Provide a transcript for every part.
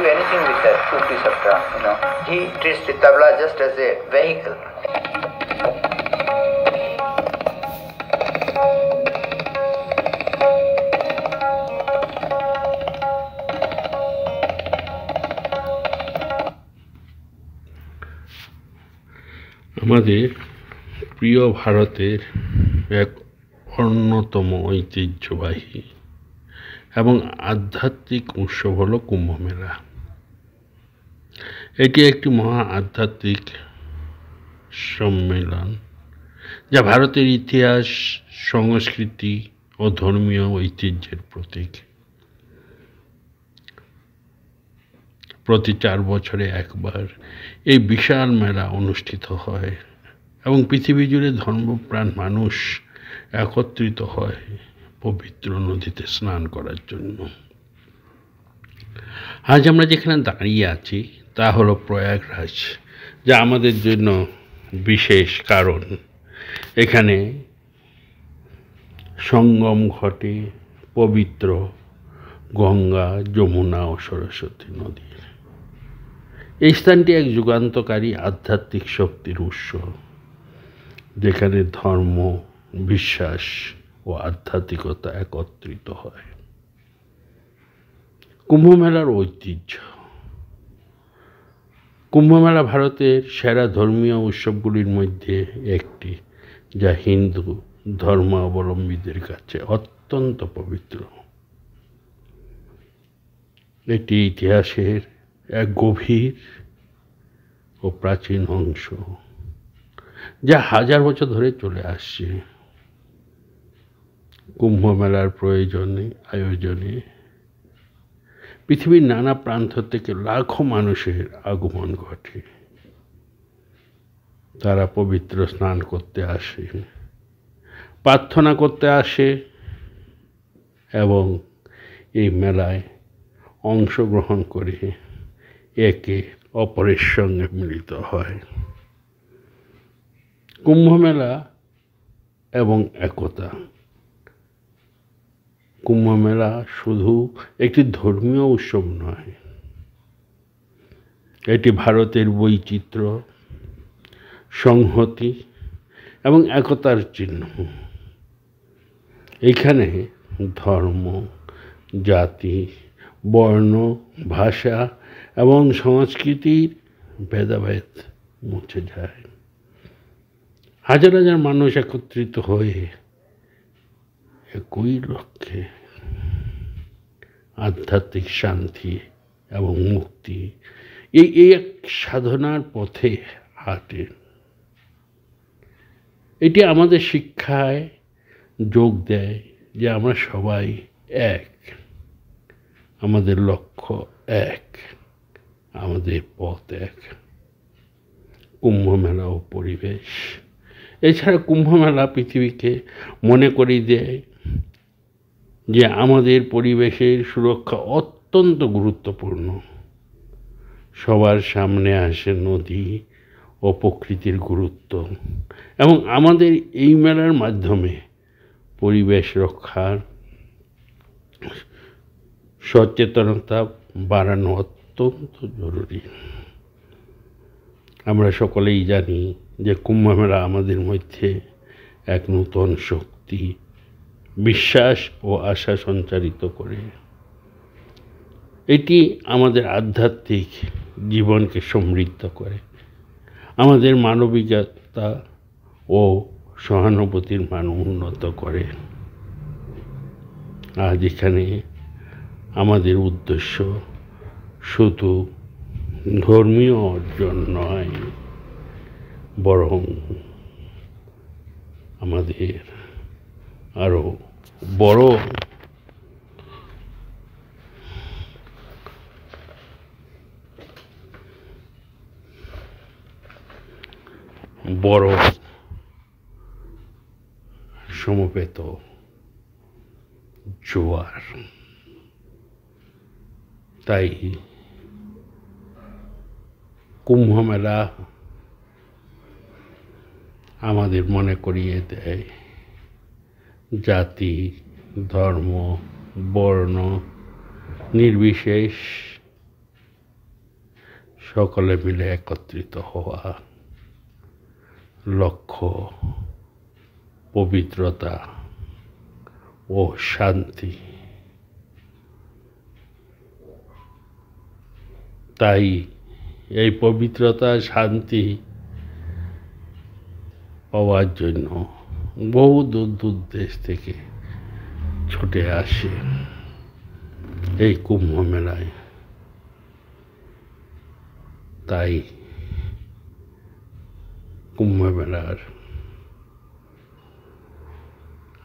do anything with that 2 piece of drum, you know. He treats the tabla just as a vehicle. আমাদের প্রিয় ভারতের এক অন্যতম ঐতিহ্যবাহী এবং আধ্যাত্মিক উৎসব হল কুম্ভমেলা। এটি একটি মহা আধ্যাত্মিক সম্মেলন যা ভারতের ইতিহাস, সংস্কৃতি ও ধর্মীয় ঐতিহ্যের প্রতীক। প্রতি 4 বছরে একবার এই বিশাল মেলা অনুষ্ঠিত হয় এবং পৃথিবী জুড়ে ধর্মপ্রাণ মানুষ একত্রিত হয় পবিত্র নদীতে স্নান করার জন্য। আজ আমরা যেখানে দাঁড়িয়ে আছি তা হলো প্রয়াগরাজ, যা আমাদের জন্য বিশেষ কারণ এখানে সঙ্গম ঘটে পবিত্র গঙ্গা, যমুনা ও সরস্বতী নদীর। এই স্থানটি এক যুগান্তকারী আধ্যাত্মিক শক্তির উৎস, যেখানে ধর্ম, বিশ্বাস ও আধ্যাত্মিকতা একত্রিত হয়। কুম্ভমেলার ঐতিহ্য। কুম্ভমেলা ভারতের সেরা ধর্মীয় উৎসবগুলির মধ্যে একটি, যা হিন্দু ধর্মাবলম্বীদের কাছে অত্যন্ত পবিত্র। এটি ইতিহাসের এক গভীর ও প্রাচীন অংশ, যা হাজার বছর ধরে চলে আসছে। কুম্ভ মেলার আয়োজনে পৃথিবীর নানা প্রান্ত থেকে লাখো মানুষের আগমন ঘটে। তারা পবিত্র স্নান করতে আসে, প্রার্থনা করতে আসে এবং এই মেলায় অংশগ্রহণ করে একে অপরের সঙ্গে মিলিত হয়। কুম্ভমেলা এবং একতা। কুম্ভমেলা শুধু একটি ধর্মীয় উৎসব নয়, এটি ভারতের বৈচিত্র্য, সংহতি এবং একতার চিহ্ন। এখানে ধর্ম, জাতি, বর্ণ, ভাষা এবং সংস্কৃতির ভেদাভেদ মুছে যায়। হাজার হাজার মানুষ একত্রিত হয়ে একই লক্ষ্যে, আধ্যাত্মিক শান্তি এবং মুক্তি, এই এক সাধনার পথে হাঁটে। এটি আমাদের শিক্ষায় যোগ দেয় যে আমরা সবাই এক, আমাদের লক্ষ্য এক, আমাদের পথ এক। কুম্ভমেলা ও পরিবেশ। এছাড়া কুম্ভমেলা পৃথিবীকে মনে করিয়ে দেয় যে আমাদের পরিবেশের সুরক্ষা অত্যন্ত গুরুত্বপূর্ণ। সবার সামনে আসে নদী ও প্রকৃতির গুরুত্ব, এবং আমাদের এই মেলার মাধ্যমে পরিবেশ রক্ষার সচেতনতা বাড়ানো অত্যন্ত জরুরি। আমরা সকলেই জানি যে কুম্ভমেলা আমাদের মধ্যে এক নূতন শক্তি, বিশ্বাস ও আশা সঞ্চারিত করে। এটি আমাদের আধ্যাত্মিক জীবনকে সমৃদ্ধ করে, আমাদের মানবিকতা ও সহানুভূতির মান উন্নত করে। আজ এখানে আমাদের উদ্দেশ্য শুধু ধর্মীয় অর্জন নয়, বরং আমাদের আরো বড় সমবেত জোয়ার। তাই কুম্ভমেলা আমাদের মনে করিয়ে দেয় জাতি, ধর্ম, বর্ণ নির্বিশেষ সকলে মিলে একত্রিত হওয়া, লক্ষ্য পবিত্রতা ও শান্তি। তাই এই পবিত্রতা শান্তি পাওয়ার জন্য বহু দূর দূর দেশ থেকে ছুটে আসে এই কুম্ভ মেলায়। তাই কুম্ভ মেলার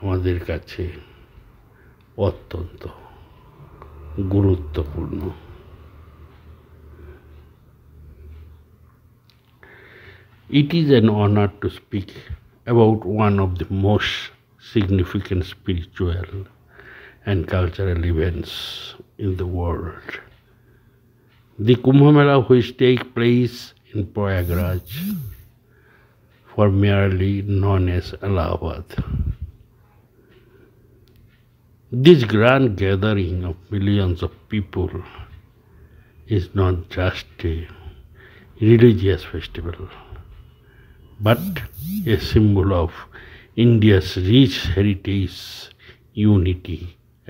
আমাদের কাছে অত্যন্ত গুরুত্বপূর্ণ। It is an honor to speak about one of the most significant spiritual and cultural events in the world. The Kumbh Mela, which takes place in Prayagraj, formerly known as Allahabad. This grand gathering of millions of people is not just a religious festival, but a symbol of India's rich heritage, unity,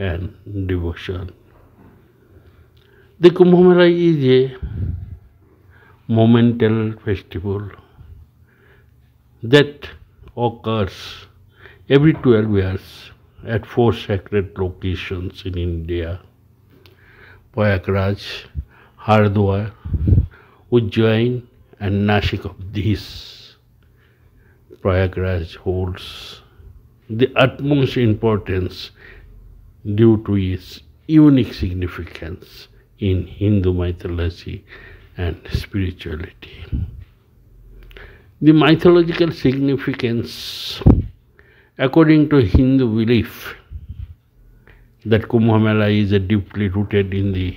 and devotion. The Kumbh Mela is a monumental festival that occurs every 12 years at 4 sacred locations in India: Prayagraj, Hardwar, Ujjain, and Nashik. Of these, Prayagraj holds the utmost importance due to its unique significance in Hindu mythology and spirituality. The mythological significance, according to Hindu belief, that Kumbh Mela is deeply rooted in the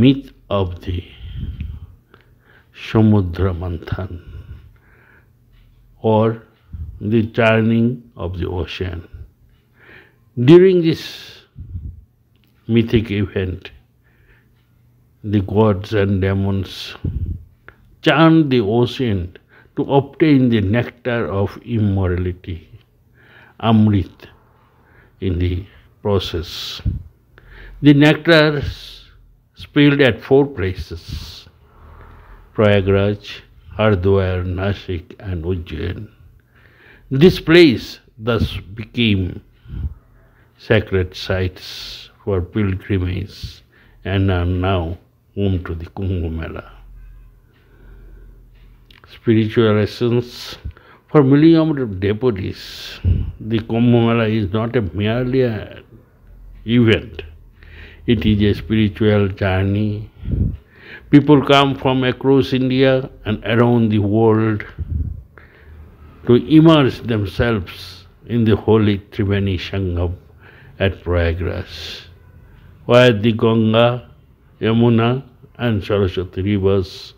myth of the Samudra Manthan, or the churning of the ocean. During this mythic event, the gods and demons churn the ocean to obtain the nectar of immortality, Amrit, in the process. The nectar spilled at 4 places: Prayagraj, Hardwar, Nashik, and Ujjain. This place thus became sacred sites for pilgrimage and are now home to the Kumbh Mela. Spiritual essence for millions of devotees, the Kumbh Mela is not merely an event. It is a spiritual journey. People come from across India and around the world to immerse themselves in the holy Triveni Sangam at Prayagraj, where the Ganga, Yamuna, and Saraswati rivers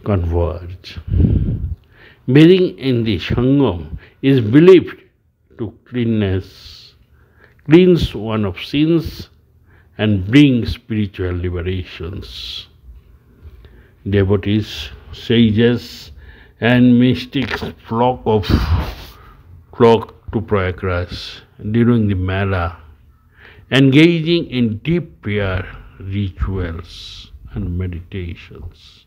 converge. Bathing in the Sangam is believed to cleanse one of sins and bring spiritual liberations. Devotees, sages, and mystics flock to Prayagraj during the Mela, engaging in deep prayer, rituals, and meditations.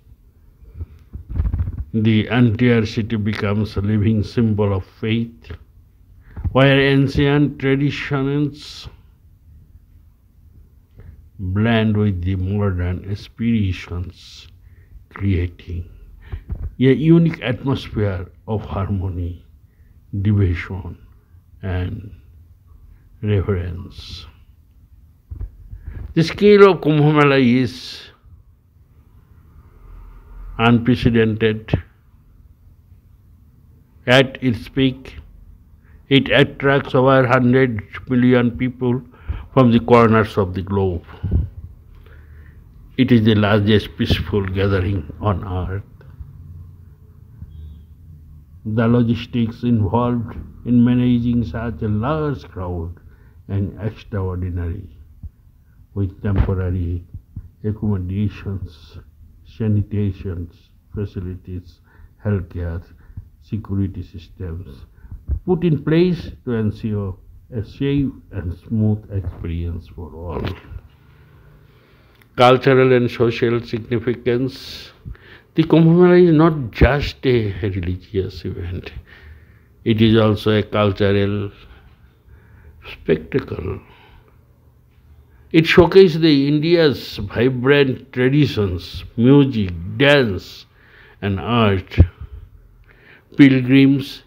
The entire city becomes a living symbol of faith, where ancient traditions blend with the modern aspirations, creating a unique atmosphere of harmony, devotion, and reverence. The scale of Kumbh Mela is unprecedented. At its peak, it attracts over 100 million people from the corners of the globe. It is the largest peaceful gathering on earth. The logistics involved in managing such a large crowd and extraordinary, with temporary accommodations sanitation facilities, healthcare, security systems put in place to ensure a safe and smooth experience for all. Cultural and social significance. The Kumbh Mela is not just a religious event, it is also a cultural spectacle. It showcases the India's vibrant traditions, music, dance, and art. Pilgrims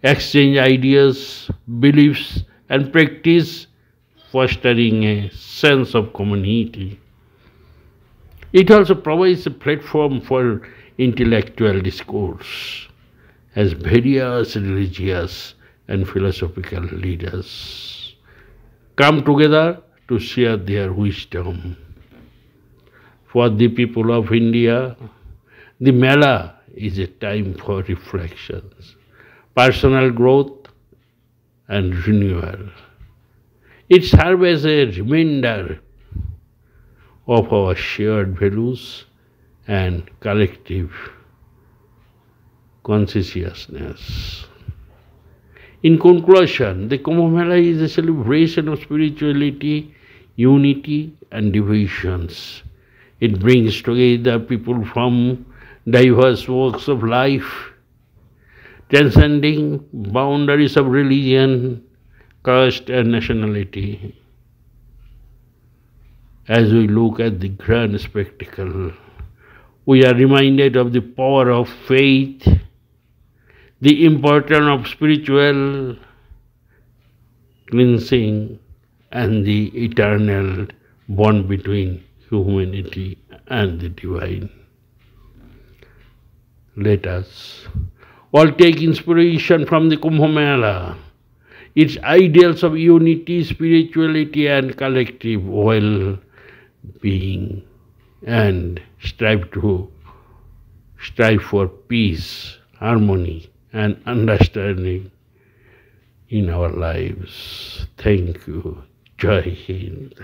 exchange ideas, beliefs, and practice, fostering a sense of community. It also provides a platform for intellectual discourse as various religious and philosophical leaders come together to share their wisdom. For the people of India, the Mela is a time for reflections, personal growth, and renewal. It serves as a reminder of our shared values and collective consciousness. In conclusion, the Kumbh Mela is a celebration of spirituality, unity, and devotions. It brings together people from diverse walks of life, transcending boundaries of religion, caste, and nationality. As we look at the grand spectacle, we are reminded of the power of faith, the importance of spiritual cleansing, and the eternal bond between humanity and the divine. Let us all take inspiration from the Kumbh Mela, its ideals of unity, spirituality, and collective well-being, and strive for peace, harmony, and understanding in our lives. Thank you. Jai Hind.